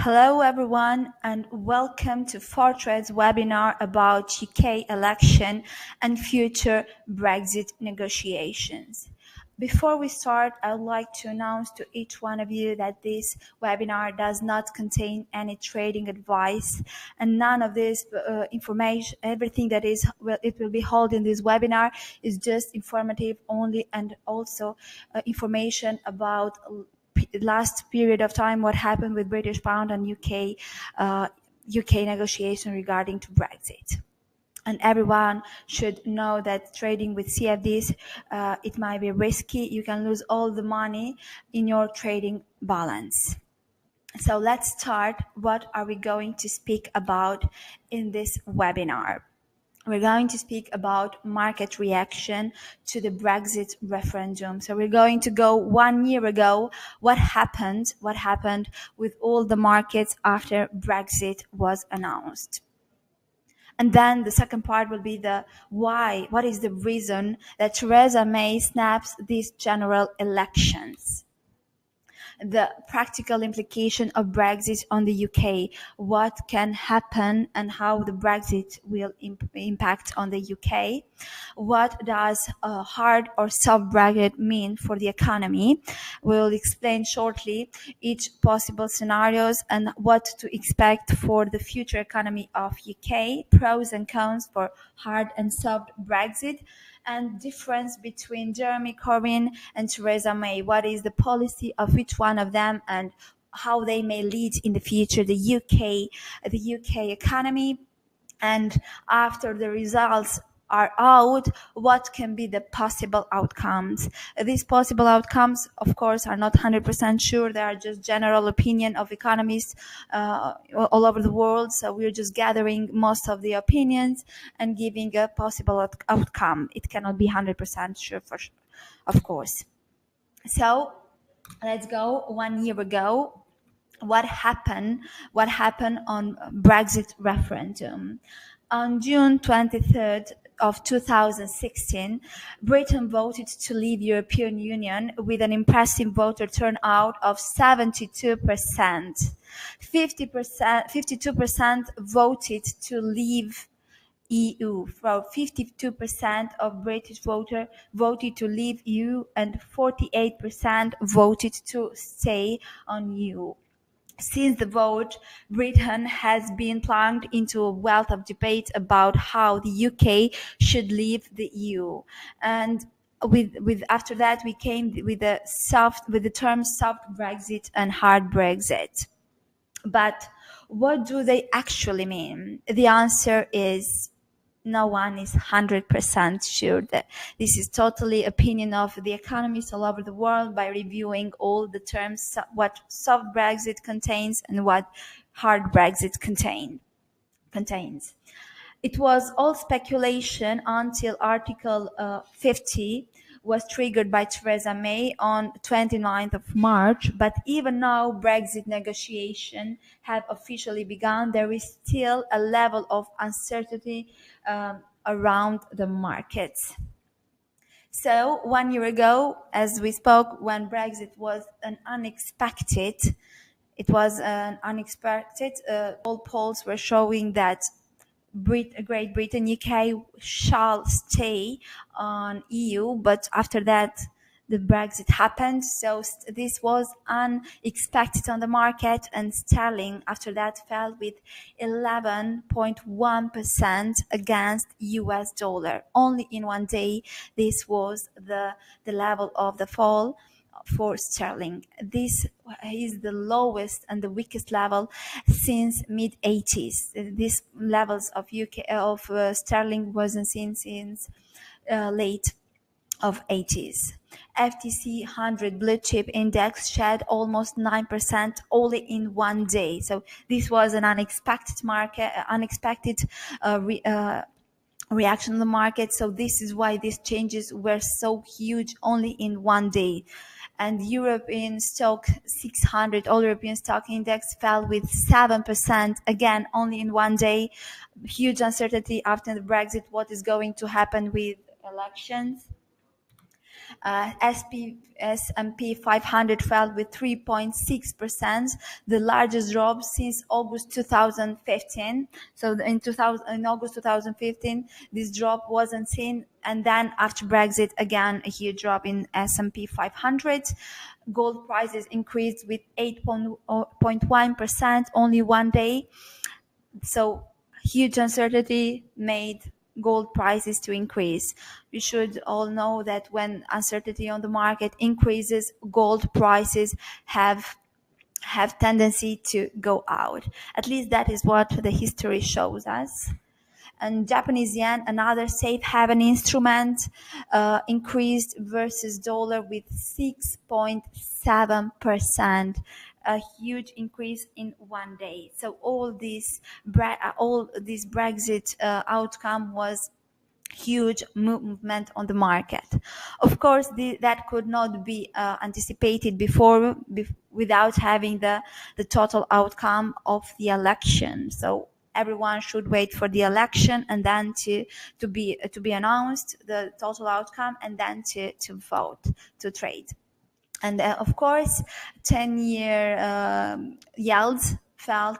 Hello everyone and welcome to Fortred's webinar about UK election and future Brexit negotiations. Before we start, I would like to announce to each one of you that this webinar does not contain any trading advice and none of this information, everything that it will be held in this webinar is just informative only and also information about last period of time what happened with British pound and UK negotiation regarding to Brexit. And everyone should know that trading with CFDs, it might be risky. You can lose all the money in your trading balance. So let's start. What are we going to speak about in this webinar? We're going to speak about market reaction to the Brexit referendum. So we're going to go 1 year ago, what happened with all the markets after Brexit was announced. And then the second part will be the why, what is the reason that Theresa May snaps these general elections? The practical implication of Brexit on the UK, what can happen and how the Brexit will impact on the UK, what does a hard or soft Brexit mean for the economy. We'll explain shortly each possible scenarios and what to expect for the future economy of UK, pros and cons for hard and soft Brexit, and difference between Jeremy Corbyn and Theresa May. What is the policy of each one of them and how they may lead in the future the UK economy. And after the results are out, what can be the possible outcomes? These possible outcomes, of course, are not 100% sure. They are just general opinion of economists all over the world. So we're just gathering most of the opinions and giving a possible outcome. It cannot be 100% sure, of course. So let's go 1 year ago. What happened on Brexit referendum? On June 23rd of 2016, Britain voted to leave European Union with an impressive voter turnout of 72%. 52% voted to leave EU. For 52% of British voters voted to leave EU and 48% voted to stay on EU. Since the vote, Britain has been plunged into a wealth of debate about how the UK should leave the EU. And after that, we came with the terms soft Brexit and hard Brexit. But what do they actually mean? The answer is no one is 100% sure. That this is totally opinion of the economists all over the world by reviewing all the terms, what soft Brexit contains and what hard Brexit contains. It was all speculation until Article 50 was triggered by Theresa May on 29th of March, but even now Brexit negotiations have officially begun. There is still a level of uncertainty around the markets. So 1 year ago, as we spoke, when Brexit was unexpected, all polls were showing that Great Britain, UK shall stay on EU, but after that the Brexit happened, so this was unexpected on the market, and sterling after that fell with 11.1% against US dollar. Only in 1 day this was the level of the fall for sterling. This is the lowest and the weakest level since mid-80s. These levels of sterling wasn't seen since late of 80s. FTSE 100 blue chip index shed almost 9% only in 1 day. So this was an unexpected reaction on the market. So this is why these changes were so huge only in 1 day. And European stock 600, all European stock index fell with 7%, again, only in 1 day. Huge uncertainty after the Brexit, what is going to happen with elections. S&P 500 fell with 3.6%, the largest drop since August 2015. So in August 2015, this drop wasn't seen. And then after Brexit, again, a huge drop in S&P 500. Gold prices increased with 8.1% only one day. So huge uncertainty made gold prices to increase. We should all know that when uncertainty on the market increases, gold prices have tendency to go out. At least that is what the history shows us. And Japanese yen, another safe haven instrument, increased versus dollar with 6.7%, a huge increase in one day. So all this Brexit outcome was huge movement on the market. Of course, that could not be anticipated before without having the total outcome of the election. So everyone should wait for the election and then to be announced the total outcome and then to vote to trade. And of course, 10-year yields fell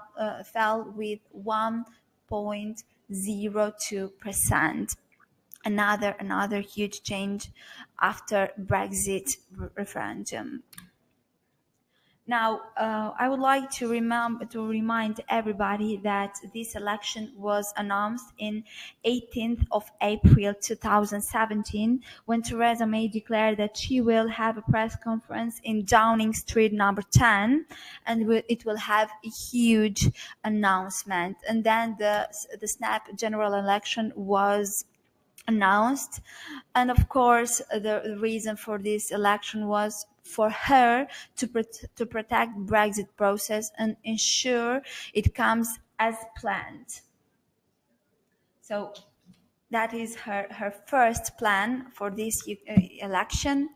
with 1.02%. Another huge change after Brexit referendum. Now, I would like to remind everybody that this election was announced in 18th of April 2017, when Theresa May declared that she will have a press conference in Downing Street number 10, and it will have a huge announcement. And then the snap general election was announced, and of course the reason for this election was for her to protect Brexit process and ensure it comes as planned. So that is her first plan for this election.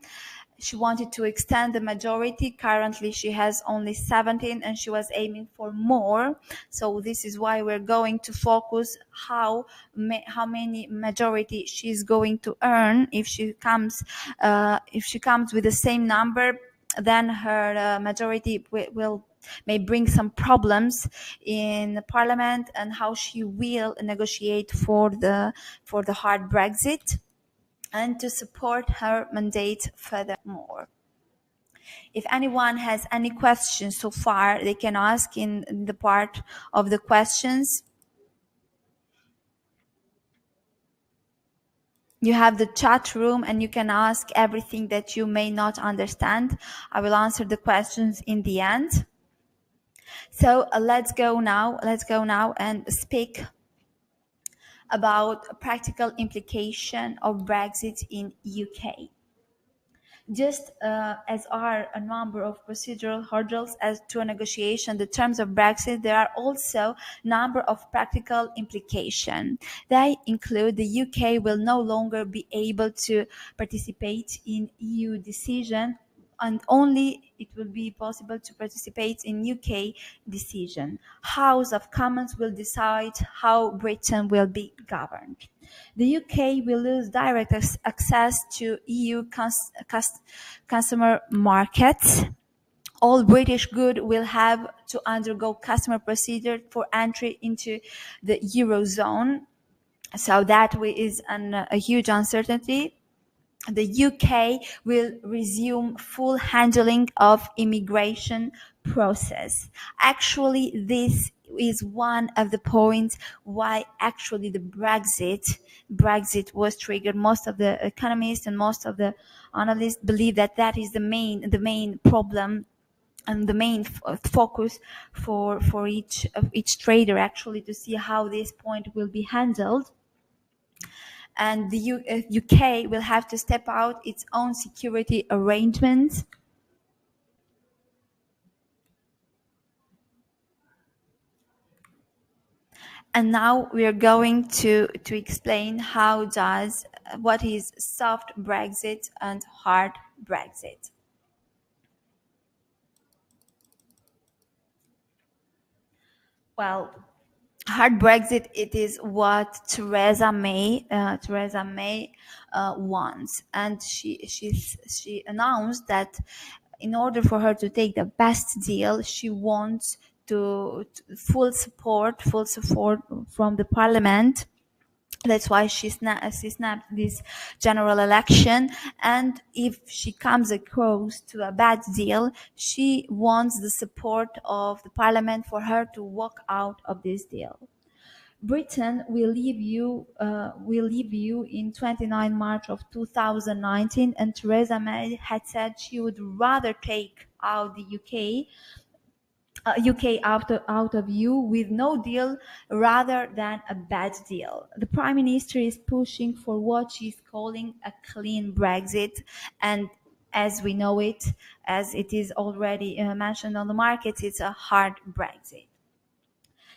She wanted to extend the majority. Currently, she has only 17, and she was aiming for more. So this is why we're going to focus how many majority she's going to earn. If she comes with the same number, then her majority may bring some problems in parliament, and how she will negotiate for the hard Brexit and to support her mandate furthermore. If anyone has any questions so far, they can ask in the part of the questions. You have the chat room and you can ask everything that you may not understand. I will answer the questions in the end. So let's go now and speak about practical implication of Brexit in UK. Just as are a number of procedural hurdles as to a negotiation, the terms of Brexit, there are also a number of practical implications. They include the UK will no longer be able to participate in EU decision, and only it will be possible to participate in UK decision. House of Commons will decide how Britain will be governed. The UK will lose direct access to EU customer markets. All British goods will have to undergo customer procedure for entry into the Eurozone. So that is a huge uncertainty. The UK will resume full handling of immigration process. Actually, this is one of the points why actually the Brexit was triggered. Most of the economists and most of the analysts believe that that is the main problem and the main focus for each trader, actually, to see how this point will be handled. And the UK will have to step out its own security arrangements. And now we are going to explain what is soft Brexit and hard Brexit. Well, Hard Brexit, it is what Theresa May wants, and she announced that in order for her to take the best deal, she wants full support from the parliament. That's why she snapped this general election. And if she comes across to a bad deal, she wants the support of the parliament for her to walk out of this deal. Britain will leave you in 29 March of 2019, and Theresa May had said she would rather take out the UK out of EU with no deal rather than a bad deal. The Prime Minister is pushing for what she's calling a clean Brexit, and as we know it, as it is already mentioned on the markets, it's a hard Brexit.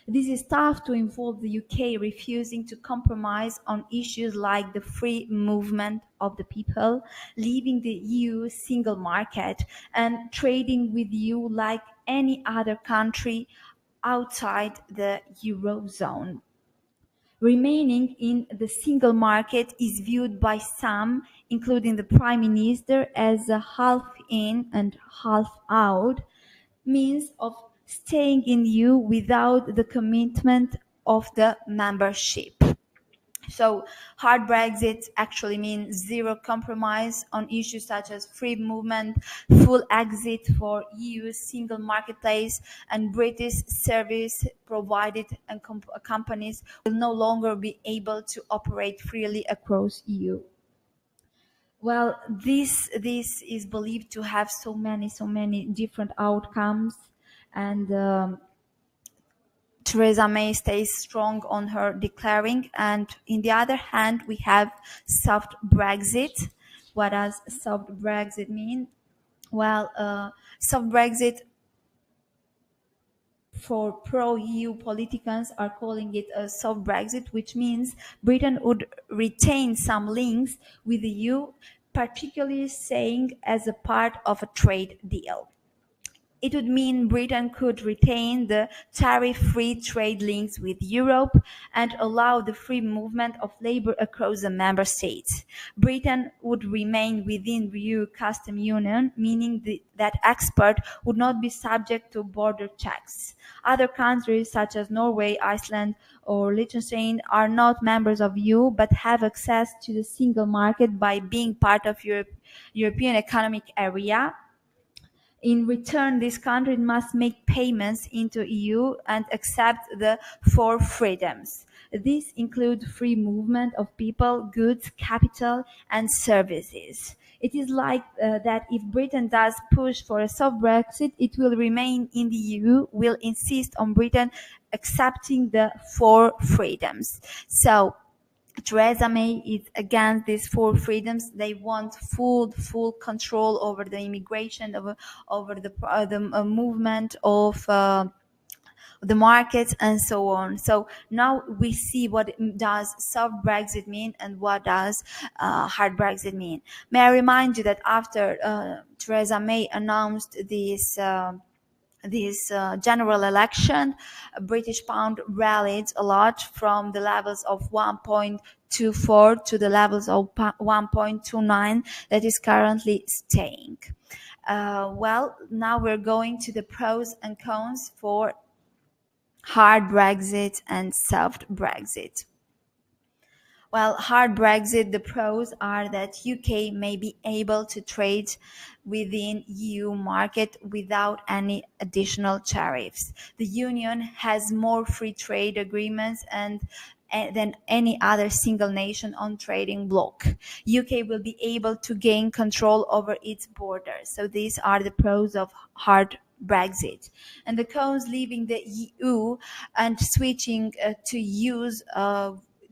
This is tough to involve the UK refusing to compromise on issues like the free movement of the people, leaving the EU single market, and trading with EU like any other country outside the Eurozone. Remaining in the single market is viewed by some, including the Prime Minister, as a half in and half out means of staying in EU without the commitment of the membership. So hard Brexit actually means zero compromise on issues such as free movement, full exit for EU's single marketplace, and British service provided and companies will no longer be able to operate freely across EU. Well, this is believed to have so many different outcomes, and Theresa May stays strong on her declaring. And in the other hand, we have soft Brexit. What does soft Brexit mean? Well, soft Brexit for pro-EU politicians are calling it a soft Brexit, which means Britain would retain some links with the EU, particularly saying as a part of a trade deal. It would mean Britain could retain the tariff-free trade links with Europe and allow the free movement of labour across the member states. Britain would remain within the EU custom union, meaning that exports would not be subject to border checks. Other countries such as Norway, Iceland, or Liechtenstein are not members of EU but have access to the single market by being part of European Economic Area. In return, this country must make payments into EU and accept the four freedoms. These include free movement of people, goods, capital, and services. It is like that if Britain does push for a soft Brexit, it will remain in the EU, will insist on Britain accepting the four freedoms. So Theresa May is against these four freedoms. They want full control over the immigration, over the movement of the markets and so on. So now we see what does soft Brexit mean and what does hard Brexit mean. May I remind you that after Theresa May announced this general election, British pound rallied a lot from the levels of 1.24 to the levels of 1.29 that is currently staying. Well, now we're going to the pros and cons for hard Brexit and soft Brexit. Well, hard Brexit, the pros are that UK may be able to trade within EU market without any additional tariffs. The Union has more free trade agreements than any other single nation on trading bloc. UK will be able to gain control over its borders. So these are the pros of hard Brexit. And the cons, leaving the EU and switching to use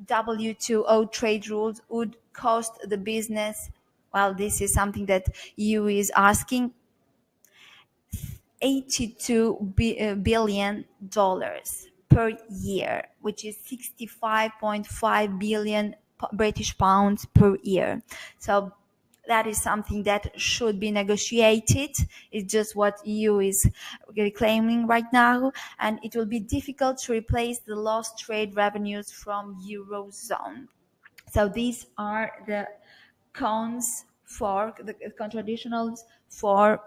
WTO trade rules would cost the business, well, this is something that EU is asking, $82 billion per year, which is 65.5 billion British pounds per year. So that is something that should be negotiated. It's just what EU is reclaiming right now, and it will be difficult to replace the lost trade revenues from Eurozone. So these are the cons for the contradictionals for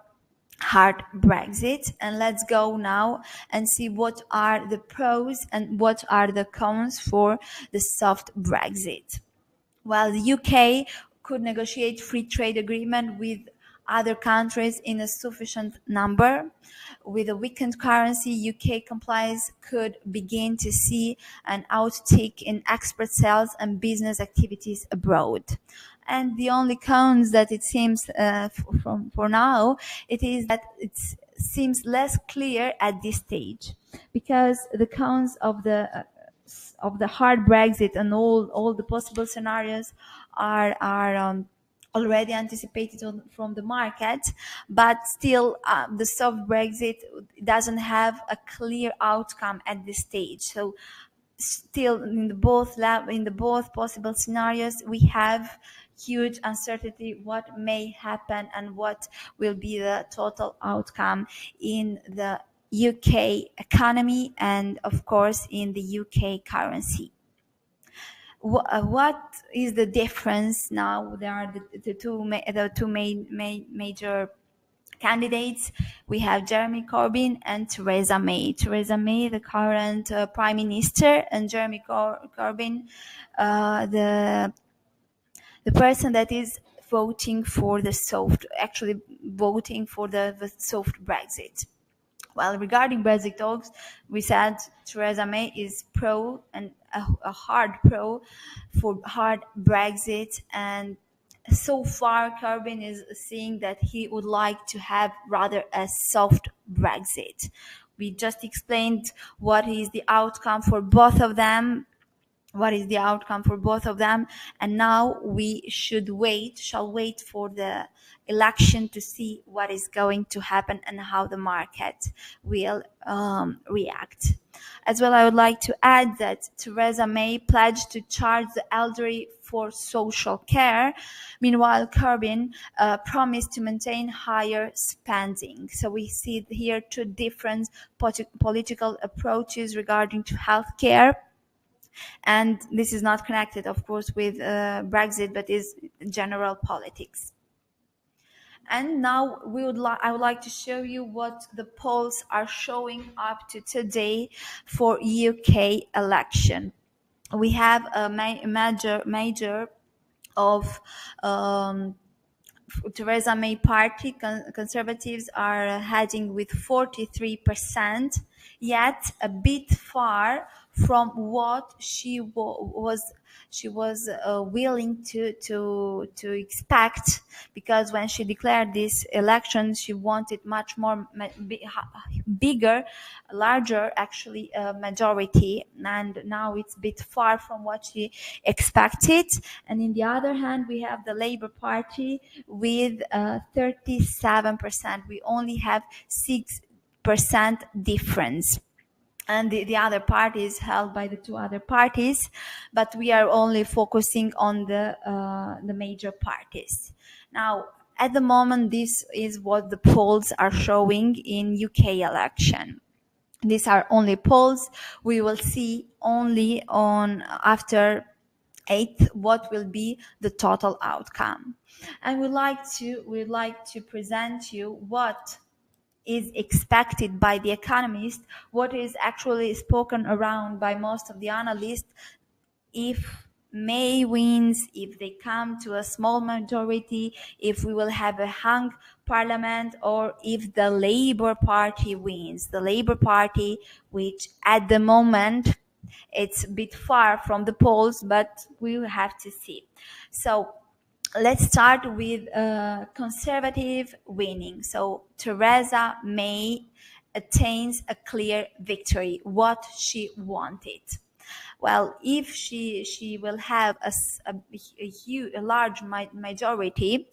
hard Brexit. And let's go now and see what are the pros and what are the cons for the soft Brexit. While the UK could negotiate free trade agreement with other countries in a sufficient number, with a weakened currency, UK compliance could begin to see an uptick in export sales and business activities abroad. And the only cons that it seems for now, it is that it seems less clear at this stage, because the cons of the hard Brexit and all the possible scenarios are already anticipated from the market, but still the soft Brexit doesn't have a clear outcome at this stage. So still in the both possible scenarios, we have huge uncertainty what may happen and what will be the total outcome in the UK economy and of course in the UK currency. What is the difference now? There are the two major candidates. We have Jeremy Corbyn and Theresa May. Theresa May, the current Prime Minister, and Jeremy Corbyn, the person that is voting for the soft Brexit. Well, regarding Brexit talks, we said Theresa May is pro and a hard pro for hard Brexit, and so far Corbyn is saying that he would like to have rather a soft Brexit. We just explained what is the outcome for both of them. And now we shall wait for the election to see what is going to happen and how the market will react. As well, I would like to add that Theresa May pledged to charge the elderly for social care. Meanwhile, Corbyn promised to maintain higher spending. So we see here two different political approaches regarding to healthcare. And this is not connected, of course, with Brexit, but is general politics. And now I would like to show you what the polls are showing up to today for UK election. We have a major of Theresa May party. Conservatives are heading with 43%, yet a bit far from what she was willing to expect, because when she declared this election, she wanted much more bigger, larger actually majority, and now it's a bit far from what she expected. And in the other hand, we have the Labour Party with 37%. We only have 6% difference. And the other party is held by the two other parties, but we are only focusing on the major parties. Now, at the moment, this is what the polls are showing in UK election. These are only polls. We will see only on after 8th what will be the total outcome. And we'd like to present you what is expected by the economists, what is actually spoken around by most of the analysts. If May wins, if they come to a small majority, if we will have a hung parliament, or if the Labour Party wins. The Labour Party, which at the moment it's a bit far from the polls, but we will have to see. So let's start with Conservative winning. So Theresa May attains a clear victory, what she wanted. Well, if she will have a large majority,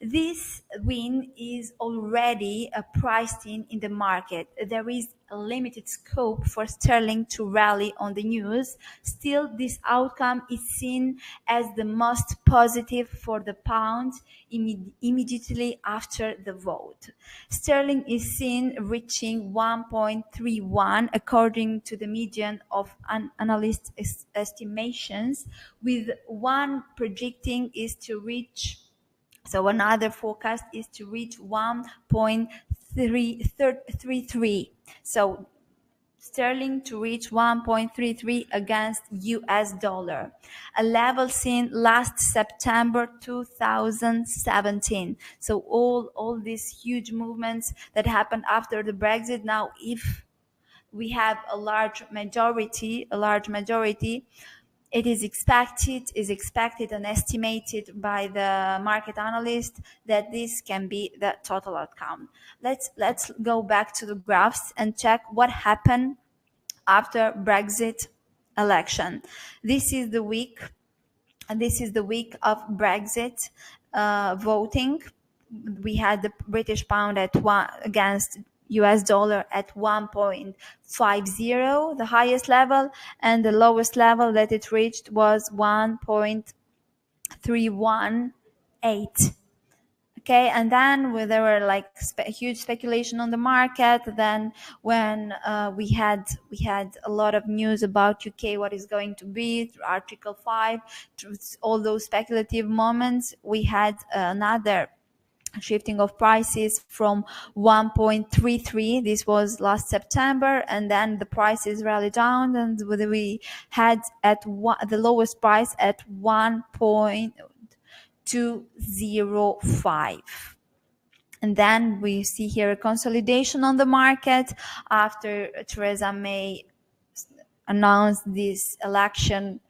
This win is already priced in the market. There is a limited scope for sterling to rally on the news. Still, this outcome is seen as the most positive for the pound immediately after the vote. Sterling is seen reaching 1.31 according to the median of analyst estimations, with one predicting is to reach, so another forecast is to reach 1.33. So sterling to reach 1.33 against US dollar, a level seen last September 2017. So all these huge movements that happened after the Brexit, now if we have a large majority, it is expected and estimated by the market analyst that this can be the total outcome. Let's go back to the graphs and check what happened after Brexit election. This is the week of Brexit voting. We had the British pound at one against US dollar at 1.50, the highest level, and the lowest level that it reached was 1.318. Okay, and then there were like huge speculation on the market. Then when we had a lot of news about UK, what is going to be through Article 5, through all those speculative moments, we had another shifting of prices from 1.33. This was last September, and then the prices rallied down, and we had the lowest price at 1.205. And then we see here a consolidation on the market after Theresa May announced this election.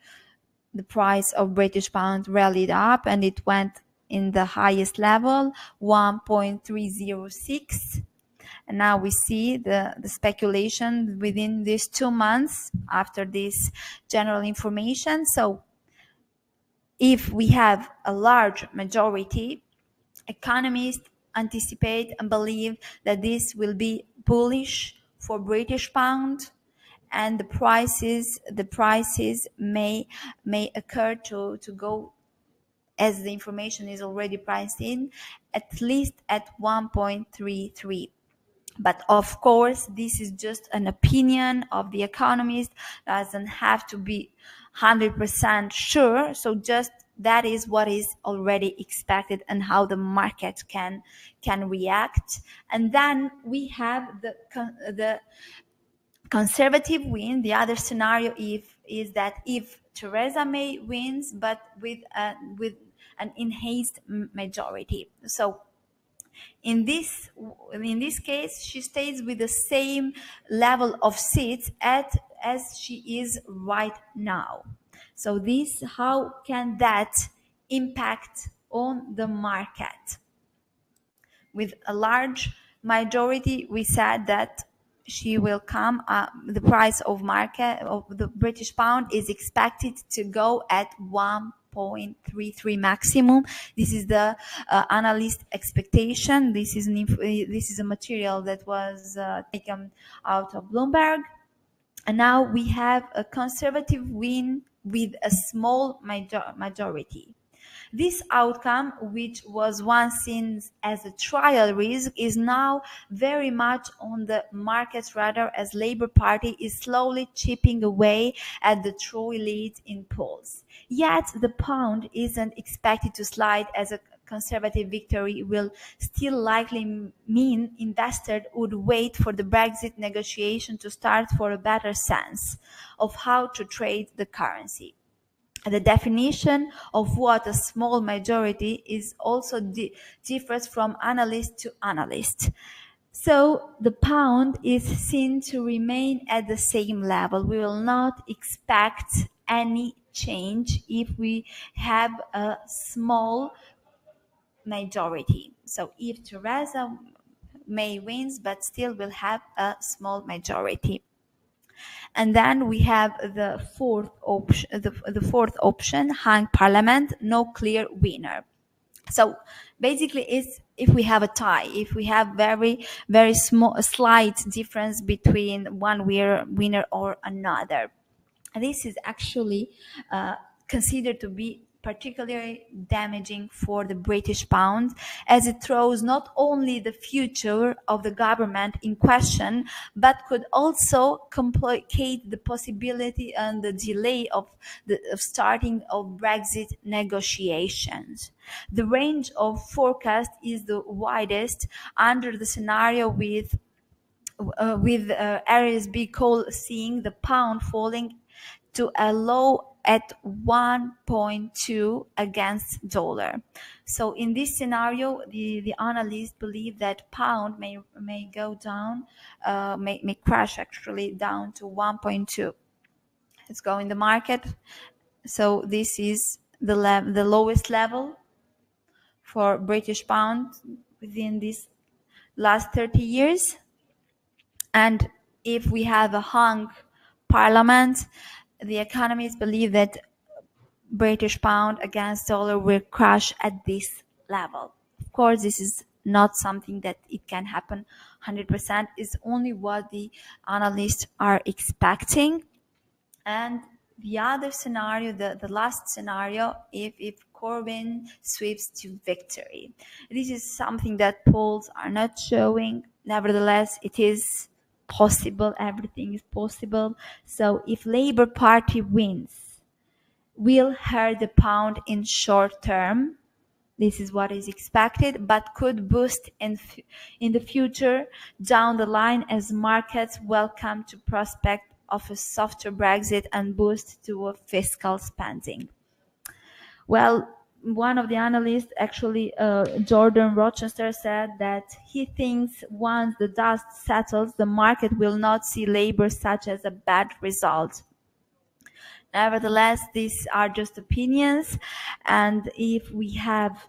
The price of British pound rallied up and it went in the highest level, 1.306. And now we see the speculation within these 2 months after this general information. So if we have a large majority, economists anticipate and believe that this will be bullish for British pound, and the prices may occur to go, as the information is already priced in, at least at 1.33. But of course, this is just an opinion of the economist, doesn't have to be 100% sure. So just that is what is already expected and how the market can react. And then we have the conservative win. The other scenario is that if Theresa May wins, but with an enhanced majority. So in this case, she stays with the same level of seats as she is right now. So how can that impact on the market? With a large majority, we said that she will come. The price of the British pound is expected to go at 1.33 maximum. This is the analyst expectation. This is a material that was taken out of Bloomberg. And now we have a conservative win with a small majority. This outcome, which was once seen as a trial risk, is now very much on the market's radar as Labour Party is slowly chipping away at the Tory lead in polls. Yet the pound isn't expected to slide, as a conservative victory will still likely mean investors would wait for the Brexit negotiation to start for a better sense of how to trade the currency. The definition of what a small majority is also differs from analyst to analyst. So the pound is seen to remain at the same level. We will not expect any change if we have a small majority. So if Theresa May wins, but still will have a small majority. And then we have the fourth option, hung parliament, no clear winner. So basically, it's if we have a tie, if we have very small, a slight difference between one winner or another. This is actually uh, considered to be particularly damaging for the British pound, as it throws not only the future of the government in question, but could also complicate the possibility and the delay of starting of Brexit negotiations. The range of forecast is the widest under the scenario with areas B coal seeing the pound falling to a low at 1.2 against dollar. So in this scenario, the analysts believe that pound may go down, may crash actually down to 1.2. Let's go in the market. So this is the lowest level for British pound within these last 30 years. And if we have a hung parliament, the economists believe that British pound against dollar will crash at this level. Of course, this is not something that it can happen 100%. It's only what the analysts are expecting. And the other scenario, the last scenario, if Corbyn sweeps to victory. This is something that polls are not showing. Nevertheless, it is possible. Everything is possible. So if Labour Party wins, will hurt the pound in short term. This is what is expected, but could boost in the future down the line as markets welcome to prospect of a softer Brexit and boost to a fiscal spending. Well, one of the analysts, actually Jordan Rochester, said that he thinks once the dust settles, the market will not see Labour such as a bad result. Nevertheless, these are just opinions, and if we have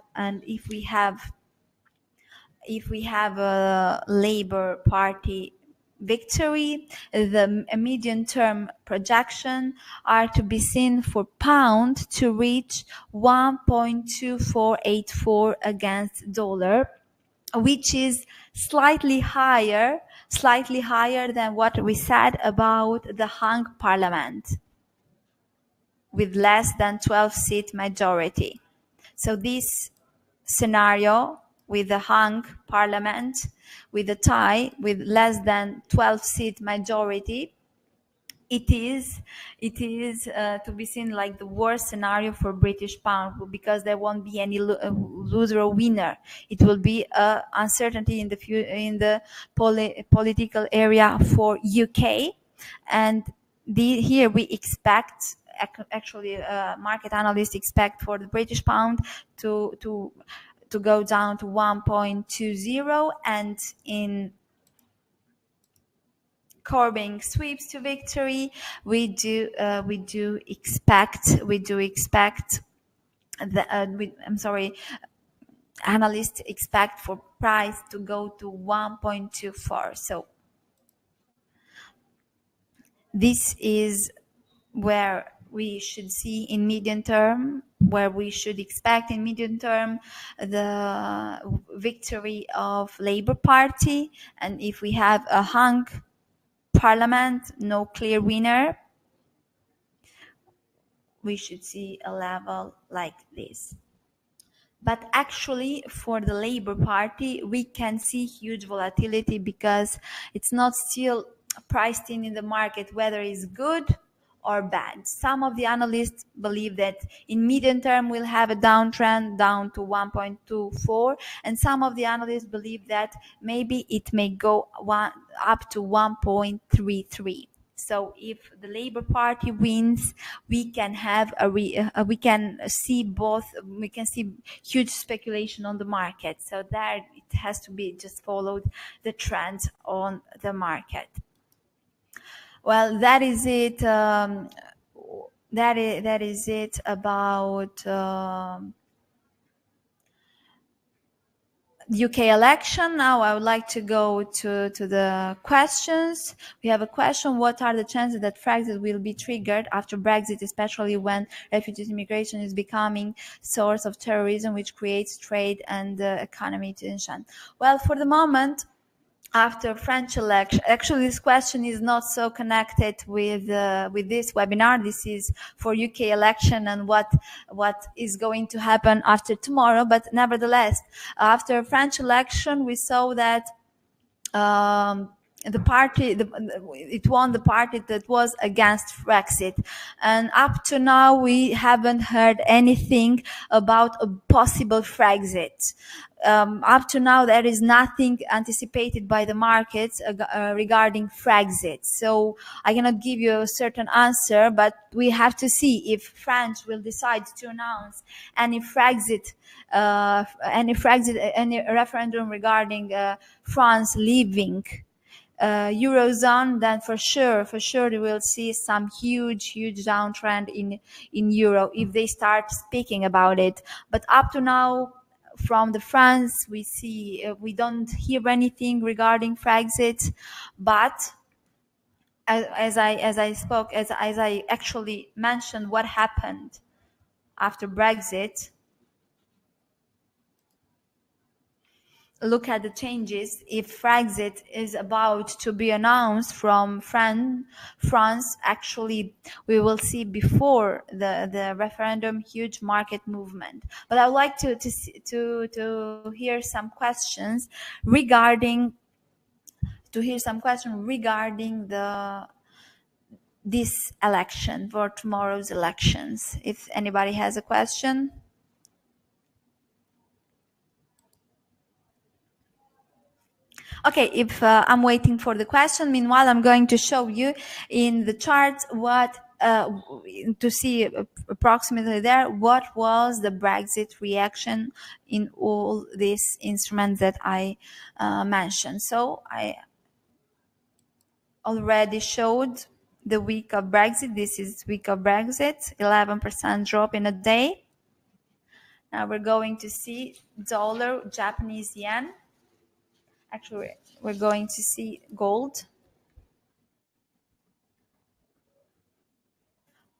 a Labour Party victory, the medium-term projection are to be seen for pound to reach 1.2484 against dollar, which is slightly higher than what we said about the hung parliament, with less than 12-seat majority. So this scenario with the hung parliament, with a tie, with less than 12-seat majority, it is to be seen like the worst scenario for British pound, because there won't be any loser or winner. It will be uncertainty in the political area for UK, and here we expect, actually market analysts expect for the British pound to go down to 1.20, and in Corbyn sweeps to victory, we do expect analysts expect for price to go to 1.24. So this is where we should see in medium term, where we should expect in medium term the victory of Labour Party. And if we have a hung parliament, no clear winner, we should see a level like this. But actually, for the Labour Party, we can see huge volatility, because it's not still priced in the market whether it's good or bad. Some of the analysts believe that in medium term we'll have a downtrend down to 1.24, and some of the analysts believe that maybe it may go up to 1.33. So if the Labour Party wins, we can have we can see huge speculation on the market. So there it has to be just followed the trend on the market. Well, that is it. That is it about UK election. Now I would like to go to the questions. We have a question: what are the chances that Brexit will be triggered after Brexit, especially when refugee immigration is becoming source of terrorism, which creates trade and economy tension? Well, for the moment, after French election, actually this question is not so connected with this webinar. This is for UK election and what is going to happen after tomorrow. But nevertheless, after French election, we saw that um, it won the party that was against Brexit, and up to now we haven't heard anything about a possible Brexit. Up to now, there is nothing anticipated by the markets regarding Brexit. So I cannot give you a certain answer, but we have to see if France will decide to announce any Brexit, any referendum regarding France leaving eurozone. Then for sure we will see some huge downtrend in euro if they start speaking about it. But up to now, from the France, we don't hear anything regarding Brexit. But as I actually mentioned what happened after Brexit, look at the changes. If Brexit is about to be announced from France, actually we will see before the referendum huge market movement. But I would like to hear some questions regarding the this election, for tomorrow's elections. If anybody has a question. Okay, if I'm waiting for the question, meanwhile, I'm going to show you in the charts what to see approximately there what was the Brexit reaction in all these instruments that I mentioned. So I already showed the week of Brexit. This is week of Brexit, 11% drop in a day. Now we're going to see dollar, Japanese yen. Actually, we're going to see gold.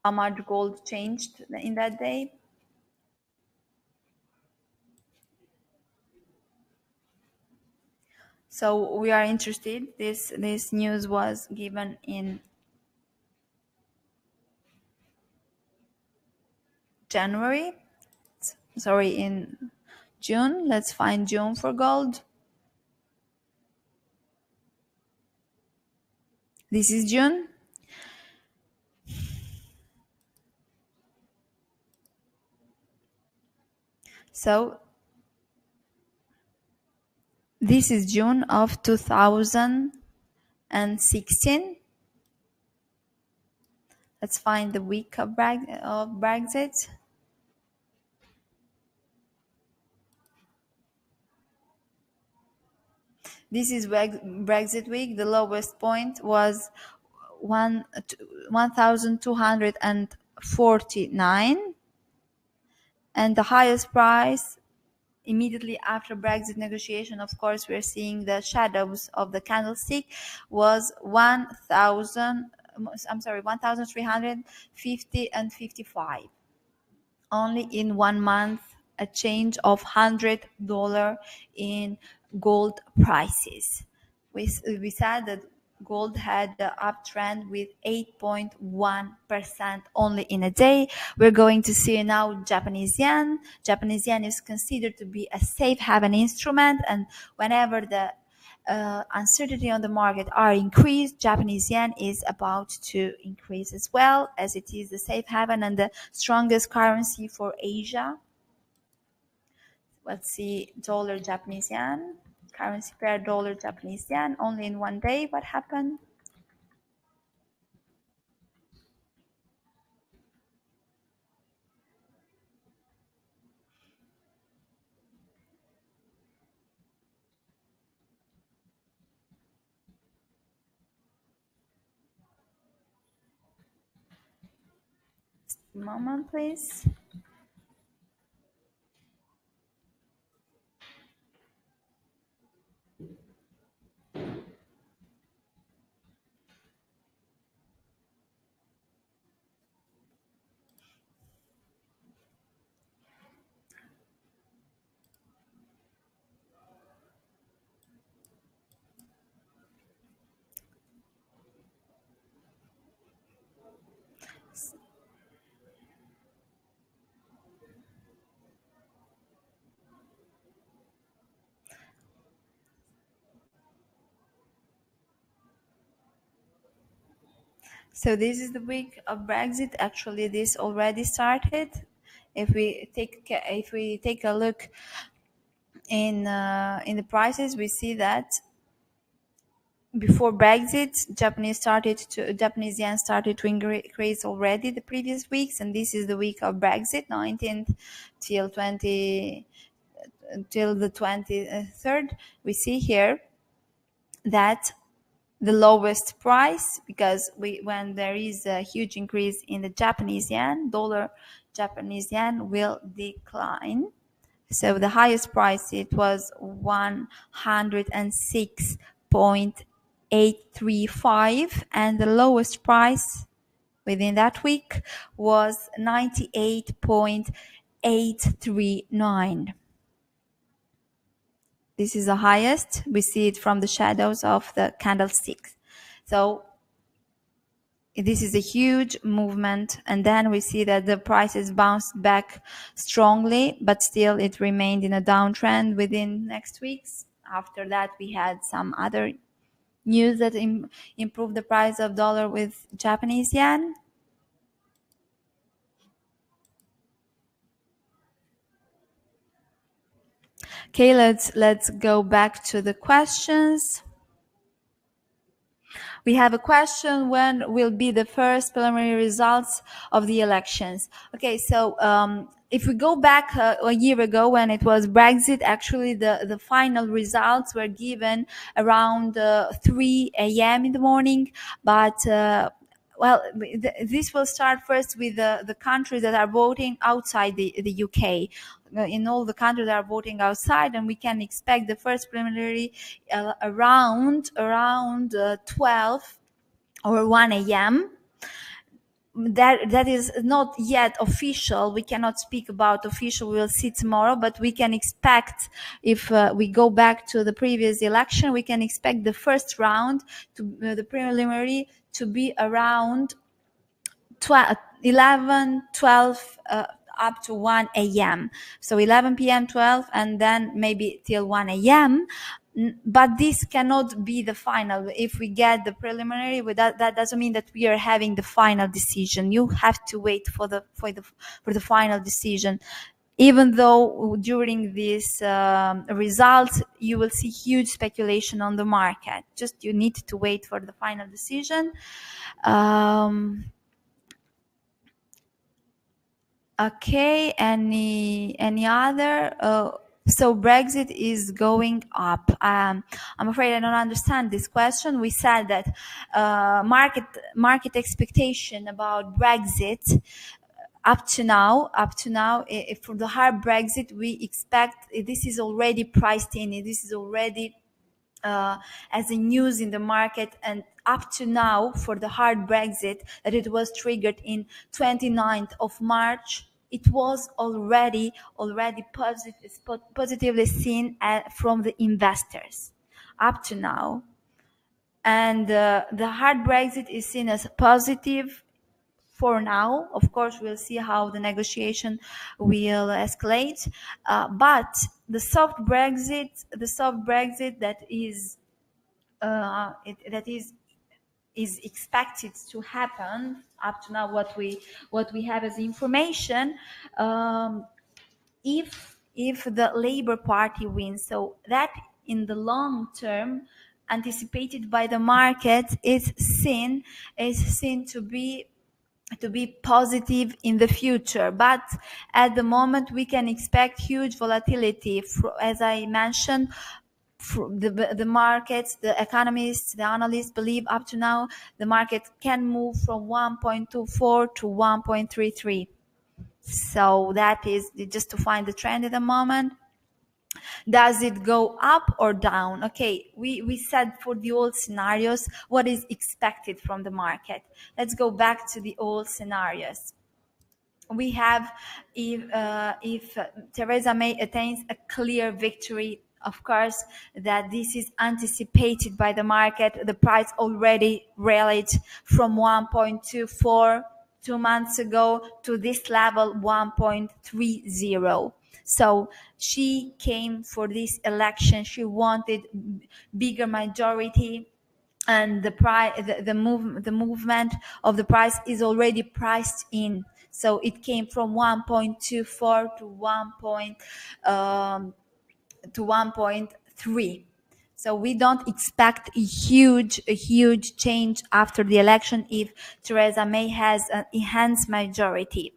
How much gold changed in that day. So we are interested. This news was given in January. Sorry, in June. Let's find June for gold. This is June. So this is June of 2016. Let's find the week of Brexit. This is Brexit week. The lowest point was 1,249, and the highest price immediately after Brexit negotiation, of course, we're seeing the shadows of the candlestick, was 1,350 and 55. Only in 1 month, a change of $100 in gold prices. We said that gold had the uptrend with 8.1% only in a day. We're going to see now Japanese yen. Japanese yen is considered to be a safe haven instrument, and whenever the uncertainty on the market are increased, Japanese yen is about to increase as well, as it is the safe haven and the strongest currency for Asia. Let's see dollar Japanese yen, currency pair dollar Japanese yen, only in 1 day. What happened? Moment, please. So this is the week of Brexit. Actually, this already started. If we take a look in the prices, we see that before Brexit, Japanese yen started to increase already the previous weeks, and this is the week of Brexit, 19th till 20 till the 23rd. We see here that the lowest price, because when there is a huge increase in the Japanese yen, dollar Japanese yen will decline. So the highest price, it was 106.835, and the lowest price within that week was 98.839. This is the highest. We see it from the shadows of the candlesticks. So this is a huge movement, and then we see that the prices bounced back strongly, but still it remained in a downtrend within next weeks. After that, we had some other news that improved the price of dollar with Japanese yen. Okay, let's go back to the questions. We have a question: when will be the first preliminary results of the elections? Okay, so if we go back a year ago when it was Brexit, actually the final results were given around 3 a.m. in the morning, but well, this will start first with the countries that are voting outside the UK. In all the countries that are voting outside, and we can expect the first preliminary around 12 or 1 a.m. That is not yet official. We cannot speak about official. We will see tomorrow, but we can expect, if we go back to the previous election, we can expect the first round, the preliminary, to be around 11, 12, up to 1 a.m. So 11 p.m., 12, and then maybe till 1 a.m. But this cannot be the final. If we get the preliminary, that doesn't mean that we are having the final decision. You have to wait for the final decision. Even though during these results you will see huge speculation on the market, just you need to wait for the final decision. Okay, any other? So Brexit is going up. I'm afraid I don't understand this question. We said that market expectation about Brexit up to now, for the hard Brexit, we expect this is already priced in. This is already as a news in the market, and up to now for the hard Brexit, that it was triggered in 29th of March, it was already positively seen from the investors up to now. And the hard Brexit is seen as positive for now. Of course, we'll see how the negotiation will escalate. But the soft Brexit that is is expected to happen up to now, what we have as information, if the Labour Party wins, so that in the long term, anticipated by the market, is seen to be positive in the future. But at the moment we can expect huge volatility. As I mentioned, the markets, the economists, the analysts believe up to now the market can move from 1.24 to 1.33. So that is just to find the trend at the moment. Does it go up or down? Okay, we said for the old scenarios what is expected from the market. Let's go back to the old scenarios. We have, if Theresa May attains a clear victory, of course, that this is anticipated by the market. The price already rallied from 1.24 2 months ago to this level, 1.30. So she came for this election. She wanted bigger majority. and the movement of the price is already priced in. So it came from 1.24 to 1.3. So we don't expect a huge change after the election if Theresa May has an enhanced majority.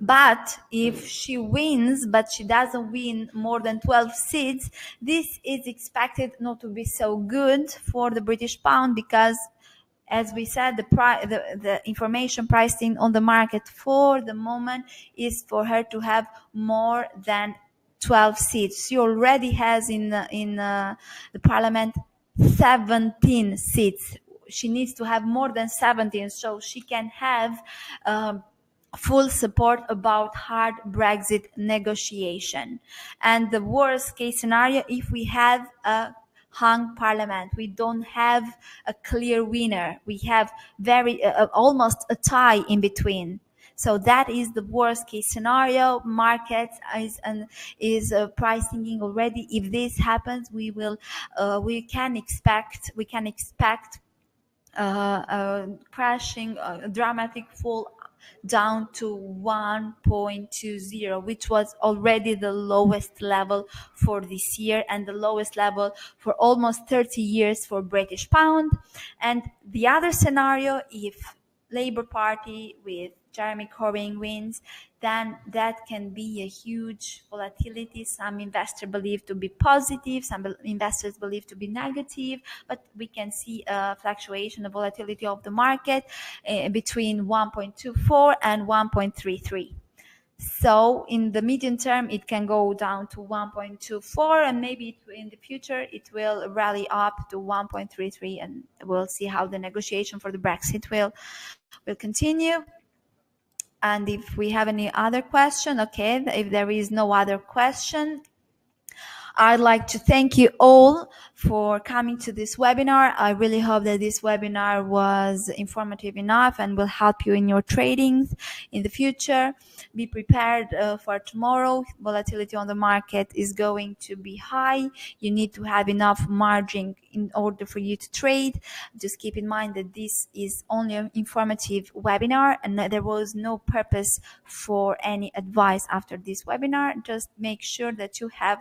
But if she wins, but she doesn't win more than 12 seats, this is expected not to be so good for the British pound, because, as we said, the information priced in on the market for the moment is for her to have more than 12 seats. She already has in the parliament 17 seats. She needs to have more than 17, so she can have full support about hard Brexit negotiation. And the worst case scenario, if we have a hung parliament, we don't have a clear winner, we have very almost a tie in between. So that is the worst case scenario. Market is pricing in already. If this happens, we can expect crashing, a dramatic fall down to 1.20, which was already the lowest level for this year and the lowest level for almost 30 years for British pound. And the other scenario, if Labour Party with Jeremy Corbyn wins, then that can be a huge volatility. Some investors believe to be positive, some investors believe to be negative, but we can see a fluctuation, a volatility of the market between 1.24 and 1.33. So in the medium term, it can go down to 1.24, and maybe in the future it will rally up to 1.33, and we'll see how the negotiation for the Brexit will continue. And if we have any other question, okay, if there is no other question, I'd like to thank you all for coming to this webinar. I really hope that this webinar was informative enough and will help you in your tradings in the future. Be prepared for tomorrow. Volatility on the market is going to be high. You need to have enough margin in order for you to trade. Just keep in mind that this is only an informative webinar and there was no purpose for any advice after this webinar. Just make sure that you have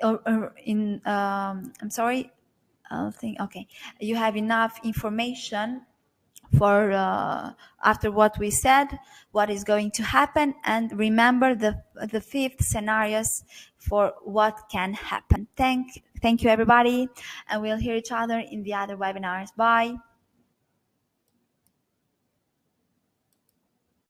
I'm sorry, I'll think, okay, you have enough information for after what we said, what is going to happen, and remember the fifth scenarios for what can happen. Thank you everybody, and we'll hear each other in the other webinars. Bye.